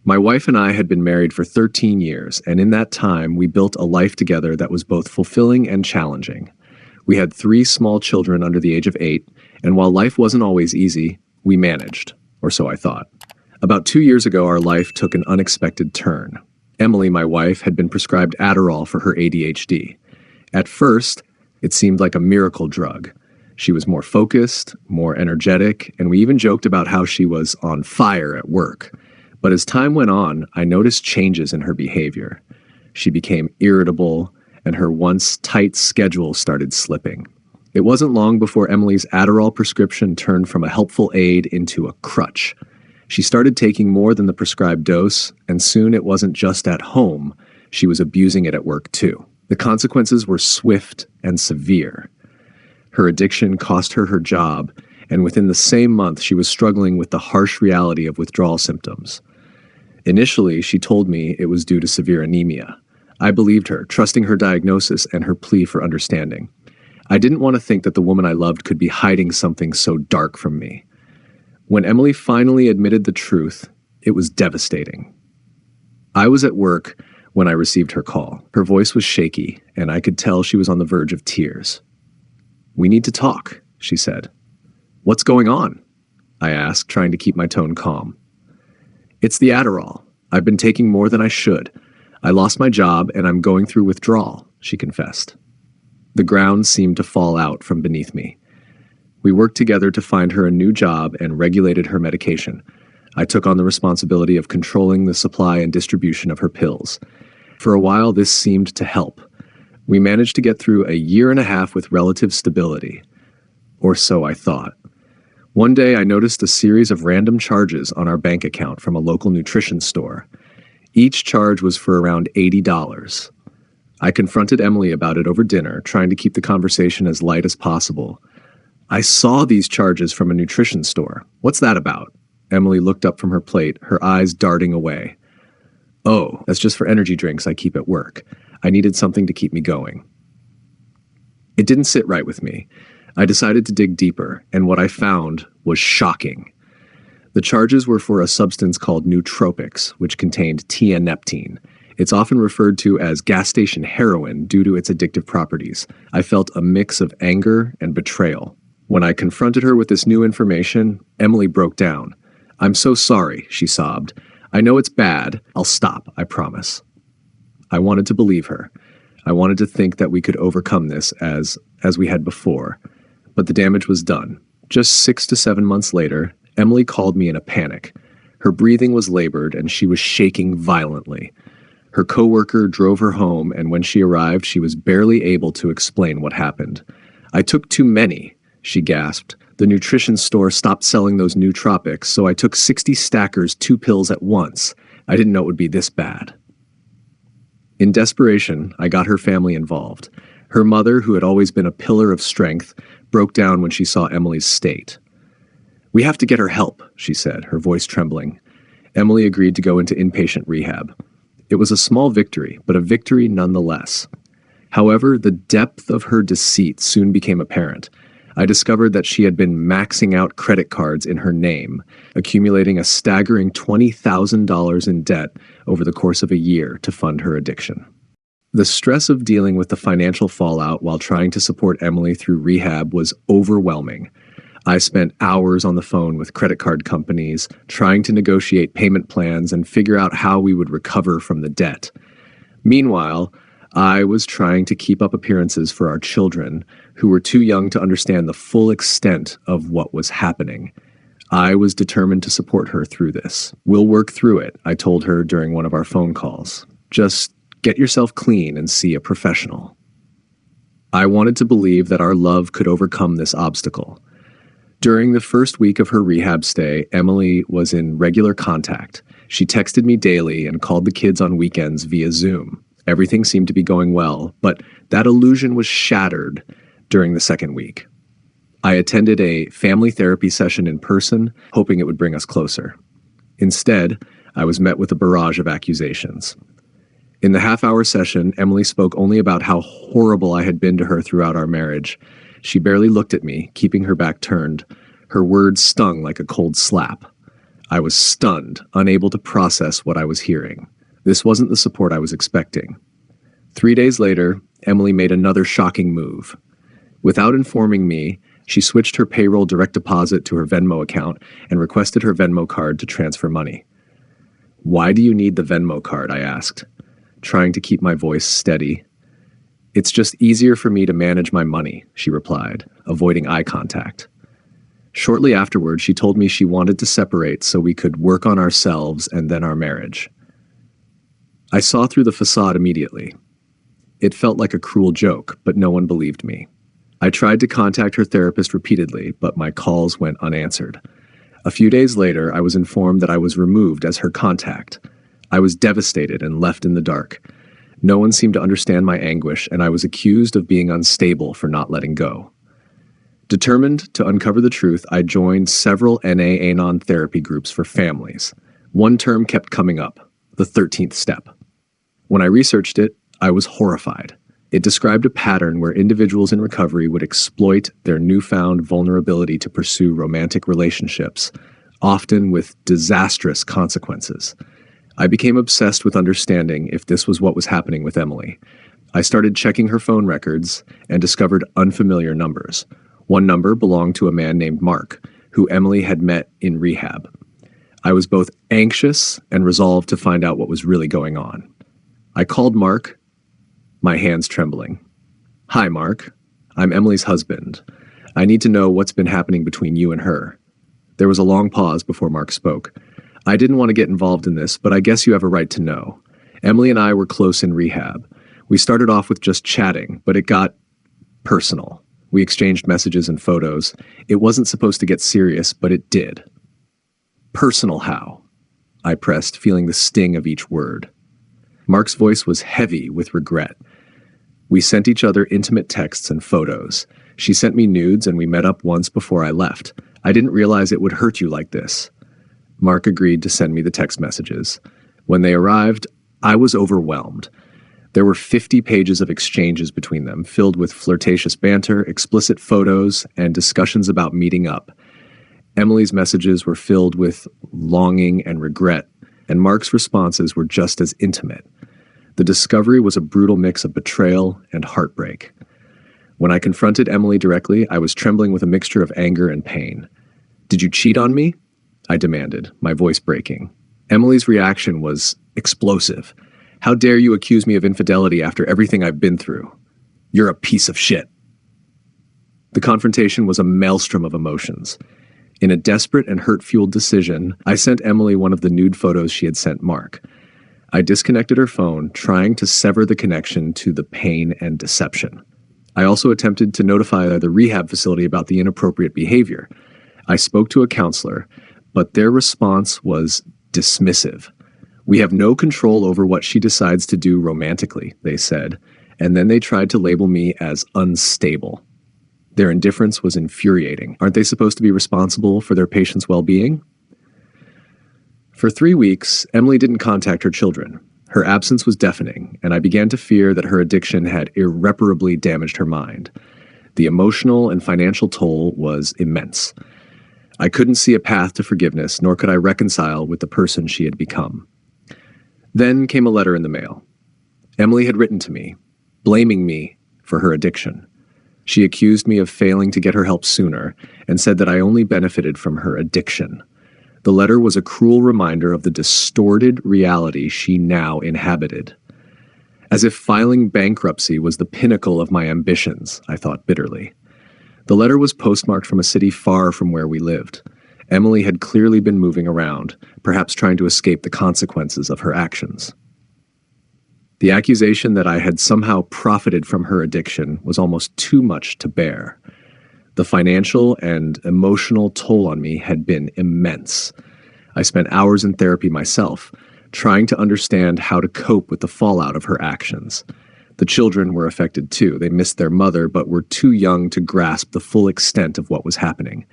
My wife and I had been married for 13 years, and in that time, we built a life together that was both fulfilling and challenging. We had 3 small children under the age of 8, and while life wasn't always easy, we managed, or so I thought. About 2 years ago, our life took an unexpected turn. Emily, my wife, had been prescribed Adderall for her ADHD. At first, it seemed like a miracle drug. She was more focused, more energetic, and we even joked about how she was on fire at work. But as time went on, I noticed changes in her behavior. She became irritable, and her once tight schedule started slipping. It wasn't long before Emily's Adderall prescription turned from a helpful aid into a crutch. She started taking more than the prescribed dose, and soon it wasn't just at home. She was abusing it at work too. The consequences were swift and severe. Her addiction cost her her job, and within the same month she was struggling with the harsh reality of withdrawal symptoms. Initially, she told me it was due to severe anemia. I believed her, trusting her diagnosis and her plea for understanding. I didn't want to think that the woman I loved could be hiding something so dark from me. When Emily finally admitted the truth, it was devastating. I was at work when I received her call. Her voice was shaky, and I could tell she was on the verge of tears. "We need to talk," she said. "What's going on?" I asked, trying to keep my tone calm. "It's the Adderall. I've been taking more than I should. I lost my job and I'm going through withdrawal," she confessed. The ground seemed to fall out from beneath me. We worked together to find her a new job and regulated her medication. I took on the responsibility of controlling the supply and distribution of her pills. For a while, this seemed to help. We managed to get through a year and a half with relative stability. Or so I thought. One day, I noticed a series of random charges on our bank account from a local nutrition store. Each charge was for around $80. I confronted Emily about it over dinner, trying to keep the conversation as light as possible. "I saw these charges from a nutrition store. What's that about?" Emily looked up from her plate, her eyes darting away. "Oh, that's just for energy drinks I keep at work. I needed something to keep me going." It didn't sit right with me. I decided to dig deeper, and what I found was shocking. The charges were for a substance called nootropics, which contained tianeptine. It's often referred to as gas station heroin due to its addictive properties. I felt a mix of anger and betrayal. When I confronted her with this new information, Emily broke down. "I'm so sorry," she sobbed. "I know it's bad. I'll stop, I promise." I wanted to believe her. I wanted to think that we could overcome this as we had before. But the damage was done. Just 6 to 7 months later, Emily called me in a panic. Her breathing was labored and she was shaking violently. Her coworker drove her home, and when she arrived, she was barely able to explain what happened. "I took too many," she gasped. "The nutrition store stopped selling those nootropics, so I took 60 stackers, 2 pills at once. I didn't know it would be this bad." In desperation, I got her family involved. Her mother, who had always been a pillar of strength, broke down when she saw Emily's state. "We have to get her help," she said, her voice trembling. Emily agreed to go into inpatient rehab. It was a small victory, but a victory nonetheless. However, the depth of her deceit soon became apparent. I discovered that she had been maxing out credit cards in her name, accumulating a staggering $20,000 in debt over the course of a year to fund her addiction. The stress of dealing with the financial fallout while trying to support Emily through rehab was overwhelming. I spent hours on the phone with credit card companies, trying to negotiate payment plans and figure out how we would recover from the debt. Meanwhile, I was trying to keep up appearances for our children, who were too young to understand the full extent of what was happening. I was determined to support her through this. "We'll work through it," I told her during one of our phone calls. "Just get yourself clean and see a professional." I wanted to believe that our love could overcome this obstacle. During the first week of her rehab stay, Emily was in regular contact. She texted me daily and called the kids on weekends via Zoom. Everything seemed to be going well, but that illusion was shattered during the second week. I attended a family therapy session in person, hoping it would bring us closer. Instead, I was met with a barrage of accusations. In the half-hour session, Emily spoke only about how horrible I had been to her throughout our marriage. She barely looked at me, keeping her back turned. Her words stung like a cold slap. I was stunned, unable to process what I was hearing. This wasn't the support I was expecting. 3 days later, Emily made another shocking move. Without informing me, she switched her payroll direct deposit to her Venmo account and requested her Venmo card to transfer money. "Why do you need the Venmo card?" I asked, trying to keep my voice steady. "It's just easier for me to manage my money," she replied, avoiding eye contact. Shortly afterward, she told me she wanted to separate so we could work on ourselves and then our marriage. I saw through the facade immediately. It felt like a cruel joke, but no one believed me. I tried to contact her therapist repeatedly, but my calls went unanswered. A few days later, I was informed that I was removed as her contact. I was devastated and left in the dark. No one seemed to understand my anguish, and I was accused of being unstable for not letting go. Determined to uncover the truth, I joined several NA-ANON therapy groups for families. One term kept coming up, the 13th step. When I researched it, I was horrified. It described a pattern where individuals in recovery would exploit their newfound vulnerability to pursue romantic relationships, often with disastrous consequences. I became obsessed with understanding if this was what was happening with Emily. I started checking her phone records and discovered unfamiliar numbers. One number belonged to a man named Mark, who Emily had met in rehab. I was both anxious and resolved to find out what was really going on. I called Mark, my hands trembling. "Hi, Mark. I'm Emily's husband. I need to know what's been happening between you and her." There was a long pause before Mark spoke. "I didn't want to get involved in this, but I guess you have a right to know. Emily and I were close in rehab. We started off with just chatting, but it got personal. We exchanged messages and photos. It wasn't supposed to get serious, but it did." "Personal how?" I pressed, feeling the sting of each word. Mark's voice was heavy with regret. "We sent each other intimate texts and photos. She sent me nudes and we met up once before I left. I didn't realize it would hurt you like this." Mark agreed to send me the text messages. When they arrived, I was overwhelmed. There were 50 pages of exchanges between them, filled with flirtatious banter, explicit photos, and discussions about meeting up. Emily's messages were filled with longing and regret, and Mark's responses were just as intimate. The discovery was a brutal mix of betrayal and heartbreak. When I confronted Emily directly, I was trembling with a mixture of anger and pain. "Did you cheat on me?" I demanded, my voice breaking. Emily's reaction was explosive. "How dare you accuse me of infidelity after everything I've been through? You're a piece of shit." The confrontation was a maelstrom of emotions. In a desperate and hurt-fueled decision, I sent Emily one of the nude photos she had sent Mark. I disconnected her phone, trying to sever the connection to the pain and deception. I also attempted to notify the rehab facility about the inappropriate behavior. I spoke to a counselor, but their response was dismissive. "We have no control over what she decides to do romantically," they said, and then they tried to label me as unstable. Their indifference was infuriating. Aren't they supposed to be responsible for their patients' well-being? For 3 weeks, Emily didn't contact her children. Her absence was deafening, and I began to fear that her addiction had irreparably damaged her mind. The emotional and financial toll was immense. I couldn't see a path to forgiveness, nor could I reconcile with the person she had become. Then came a letter in the mail. Emily had written to me, blaming me for her addiction. She accused me of failing to get her help sooner and said that I only benefited from her addiction. The letter was a cruel reminder of the distorted reality she now inhabited. As if filing bankruptcy was the pinnacle of my ambitions, I thought bitterly. The letter was postmarked from a city far from where we lived. Emily had clearly been moving around, perhaps trying to escape the consequences of her actions. The accusation that I had somehow profited from her addiction was almost too much to bear. The financial and emotional toll on me had been immense. I spent hours in therapy myself, trying to understand how to cope with the fallout of her actions. The children were affected too. They missed their mother, but were too young to grasp the full extent of what was happening.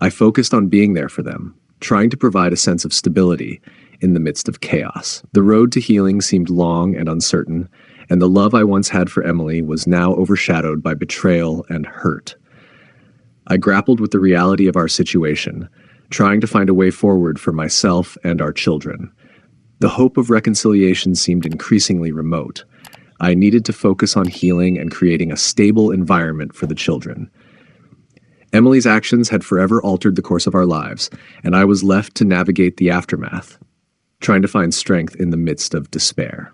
I focused on being there for them, trying to provide a sense of stability in the midst of chaos. The road to healing seemed long and uncertain, and the love I once had for Emily was now overshadowed by betrayal and hurt. I grappled with the reality of our situation, trying to find a way forward for myself and our children. The hope of reconciliation seemed increasingly remote. I needed to focus on healing and creating a stable environment for the children. Emily's actions had forever altered the course of our lives, and I was left to navigate the aftermath, trying to find strength in the midst of despair.